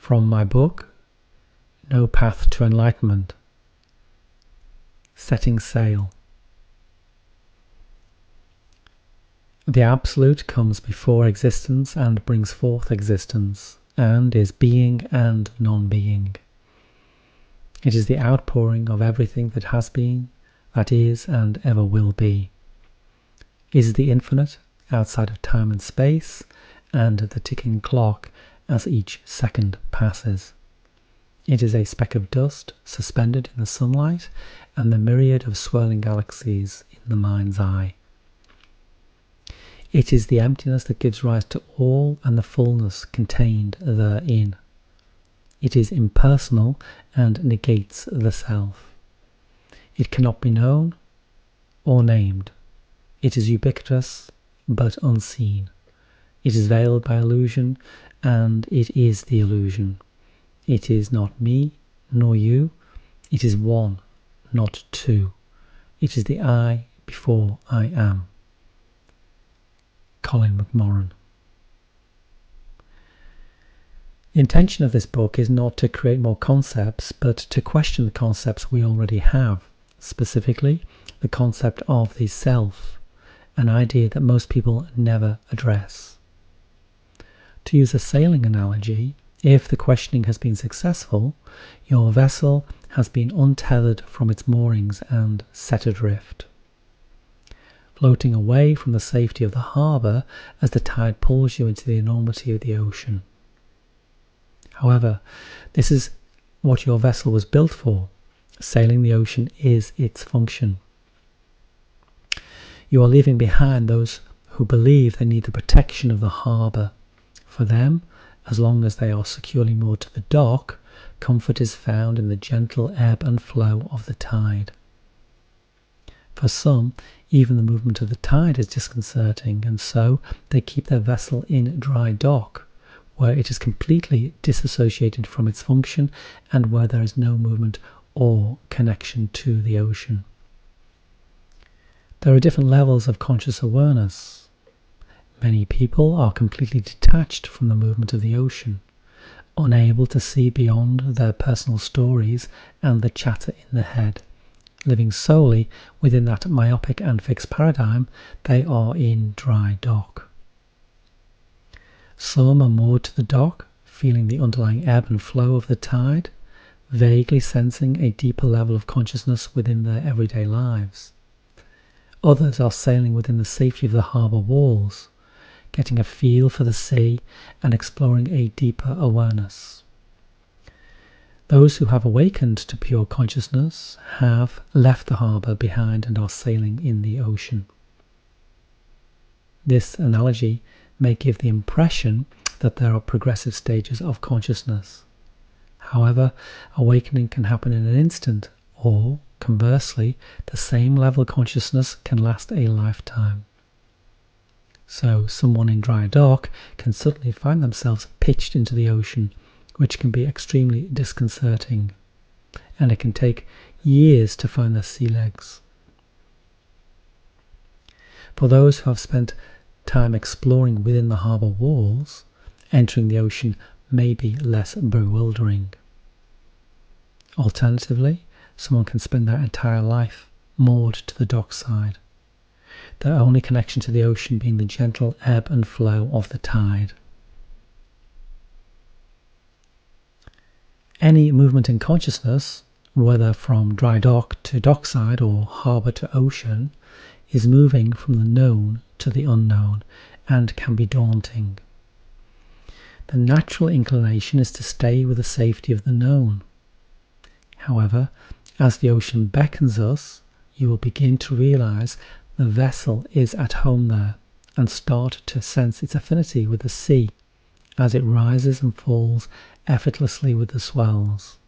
From my book, No Path to Enlightenment, Setting Sail. The Absolute comes before existence and brings forth existence, and is being and non-being. It is the outpouring of everything that has been, that is, and ever will be. It is the infinite, outside of time and space, and the ticking clock as each second passes. It is a speck of dust suspended in the sunlight and the myriad of swirling galaxies in the mind's eye. It is the emptiness that gives rise to all and the fullness contained therein. It is impersonal and negates the self. It cannot be known or named. It is ubiquitous but unseen. It is veiled by illusion, and it is the illusion. It is not me nor you. It is one, not two. It is the I before I am. Colin McMorran. The intention of this book is not to create more concepts, but to question the concepts we already have, specifically the concept of the self, an idea that most people never address. To use a sailing analogy, if the questioning has been successful, your vessel has been untethered from its moorings and set adrift, floating away from the safety of the harbour as the tide pulls you into the enormity of the ocean. However, this is what your vessel was built for. Sailing the ocean is its function. You are leaving behind those who believe they need the protection of the harbour. For them, as long as they are securely moored to the dock, comfort is found in the gentle ebb and flow of the tide. For some, even the movement of the tide is disconcerting, and so they keep their vessel in dry dock, where it is completely disassociated from its function and where there is no movement or connection to the ocean. There are different levels of conscious awareness. Many people are completely detached from the movement of the ocean, unable to see beyond their personal stories and the chatter in the head. Living solely within that myopic and fixed paradigm, they are in dry dock. Some are moored to the dock, feeling the underlying ebb and flow of the tide, vaguely sensing a deeper level of consciousness within their everyday lives. Others are sailing within the safety of the harbour walls, getting a feel for the sea and exploring a deeper awareness. Those who have awakened to pure consciousness have left the harbour behind and are sailing in the ocean. This analogy may give the impression that there are progressive stages of consciousness. However, awakening can happen in an instant, or, conversely, the same level of consciousness can last a lifetime. So, someone in dry dock can suddenly find themselves pitched into the ocean, which can be extremely disconcerting, and it can take years to find their sea legs. For those who have spent time exploring within the harbour walls, entering the ocean may be less bewildering. Alternatively, someone can spend their entire life moored to the dockside, their only connection to the ocean being the gentle ebb and flow of the tide. Any movement in consciousness, whether from dry dock to dockside or harbour to ocean, is moving from the known to the unknown and can be daunting. The natural inclination is to stay with the safety of the known. However, as the ocean beckons us, you will begin to realize the vessel is at home there and start to sense its affinity with the sea as it rises and falls effortlessly with the swells.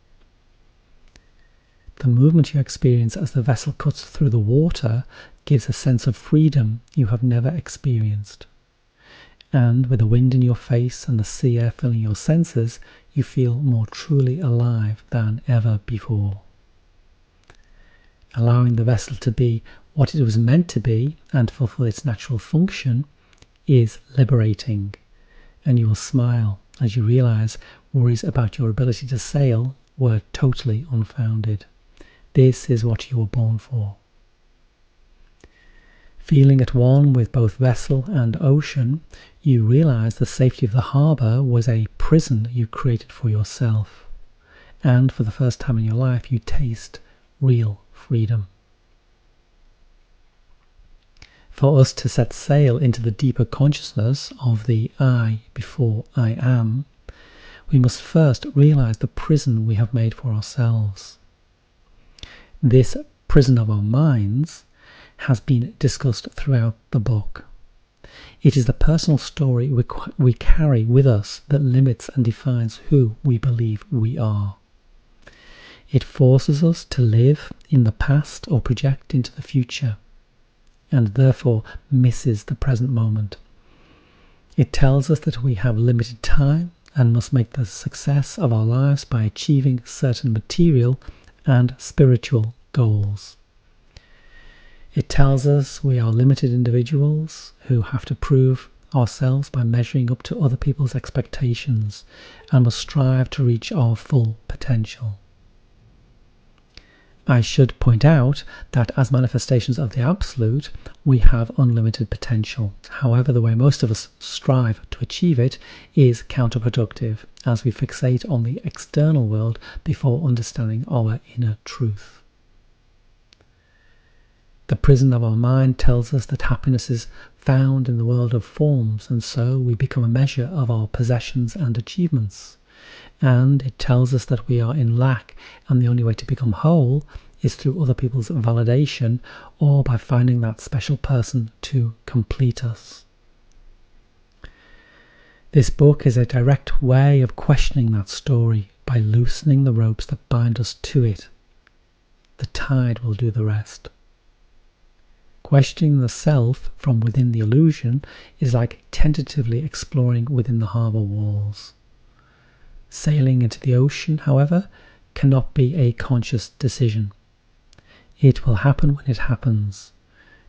The movement you experience as the vessel cuts through the water gives a sense of freedom you have never experienced. And with the wind in your face and the sea air filling your senses, you feel more truly alive than ever before. Allowing the vessel to be what it was meant to be and fulfill its natural function is liberating, and you will smile as you realize worries about your ability to sail were totally unfounded. This is what you were born for. Feeling at one with both vessel and ocean, you realize the safety of the harbour was a prison you created for yourself. And for the first time in your life, you taste real freedom. For us to set sail into the deeper consciousness of the I before I am, we must first realize the prison we have made for ourselves. This prison of our minds has been discussed throughout the book. It is the personal story we carry with us that limits and defines who we believe we are. It forces us to live in the past or project into the future, and therefore misses the present moment. It tells us that we have limited time and must make the success of our lives by achieving certain material and spiritual goals. It tells us we are limited individuals who have to prove ourselves by measuring up to other people's expectations and must strive to reach our full potential. I should point out that as manifestations of the Absolute, we have unlimited potential. However, the way most of us strive to achieve it is counterproductive, as we fixate on the external world before understanding our inner truth. The prison of our mind tells us that happiness is found in the world of forms, and so we become a measure of our possessions and achievements. And it tells us that we are in lack, and the only way to become whole is through other people's validation or by finding that special person to complete us. This book is a direct way of questioning that story by loosening the ropes that bind us to it. The tide will do the rest. Questioning the self from within the illusion is like tentatively exploring within the harbour walls. Sailing into the ocean, however, cannot be a conscious decision. It will happen when it happens.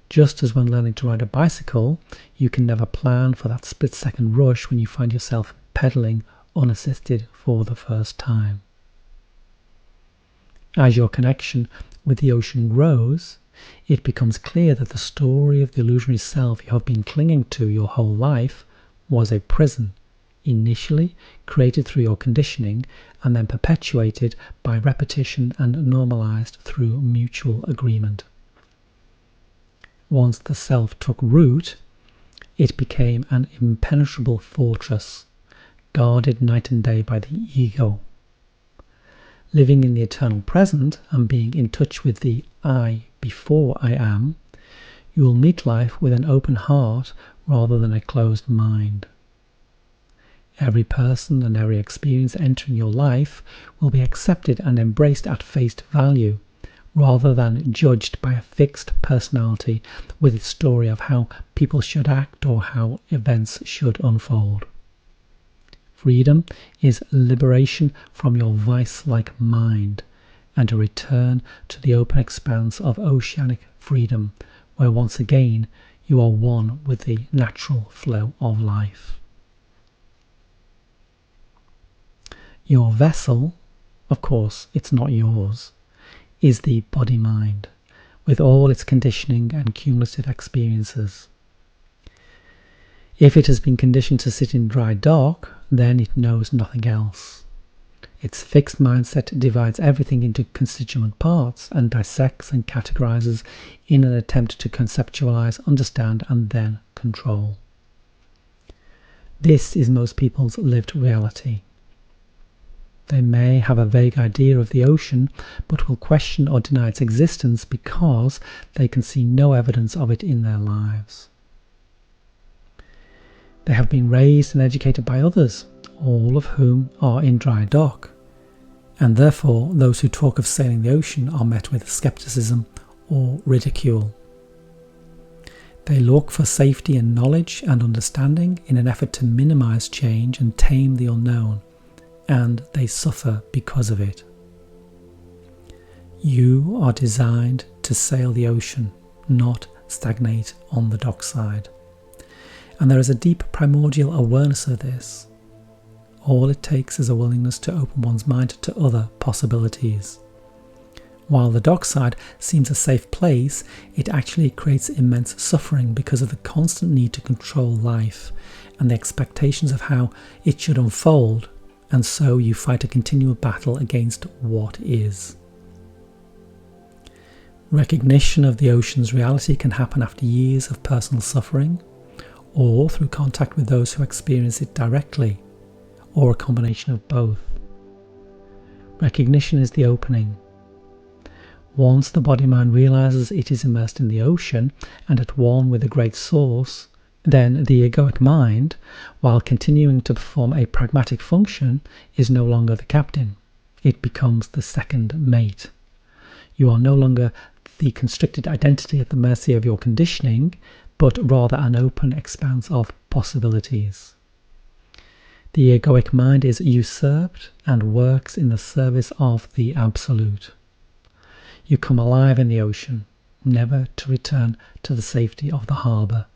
Just as when learning to ride a bicycle, you can never plan for that split-second rush when you find yourself pedalling unassisted for the first time. As your connection with the ocean grows, it becomes clear that the story of the illusionary self you have been clinging to your whole life was a prison, initially created through your conditioning and then perpetuated by repetition and normalized through mutual agreement. Once the self took root, it became an impenetrable fortress, guarded night and day by the ego. Living in the eternal present and being in touch with the I before I am, you will meet life with an open heart rather than a closed mind. Every person and every experience entering your life will be accepted and embraced at face value, rather than judged by a fixed personality with its story of how people should act or how events should unfold. Freedom is liberation from your vice-like mind and a return to the open expanse of oceanic freedom, where once again you are one with the natural flow of life. Your vessel, of course it's not yours, is the body-mind, with all its conditioning and cumulative experiences. If it has been conditioned to sit in dry dock, then it knows nothing else. Its fixed mindset divides everything into constituent parts and dissects and categorizes in an attempt to conceptualize, understand, and then control. This is most people's lived reality. They may have a vague idea of the ocean, but will question or deny its existence because they can see no evidence of it in their lives. They have been raised and educated by others, all of whom are in dry dock, and therefore those who talk of sailing the ocean are met with skepticism or ridicule. They look for safety and knowledge and understanding in an effort to minimize change and tame the unknown, and they suffer because of it. You are designed to sail the ocean, not stagnate on the dockside. And there is a deep primordial awareness of this. All it takes is a willingness to open one's mind to other possibilities. While the dark side seems a safe place, it actually creates immense suffering because of the constant need to control life and the expectations of how it should unfold, and so you fight a continual battle against what is. Recognition of the ocean's reality can happen after years of personal suffering, or through contact with those who experience it directly, or a combination of both. Recognition is the opening. Once the body-mind realizes it is immersed in the ocean and at one with the great source, then the egoic mind, while continuing to perform a pragmatic function, is no longer the captain. It becomes the second mate. You are no longer the constricted identity at the mercy of your conditioning, but rather an open expanse of possibilities. The egoic mind is usurped and works in the service of the Absolute. You come alive in the ocean, never to return to the safety of the harbour.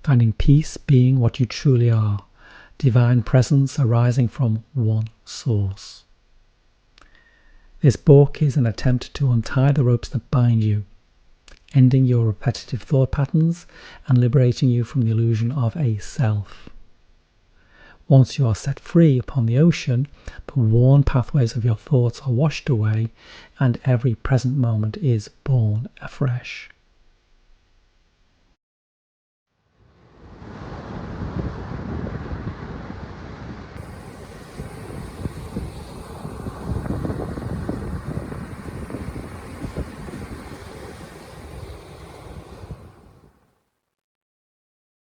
Finding peace being what you truly are, divine presence arising from one source. This book is an attempt to untie the ropes that bind you, ending your repetitive thought patterns and liberating you from the illusion of a self. Once you are set free upon the ocean, the worn pathways of your thoughts are washed away and every present moment is born afresh.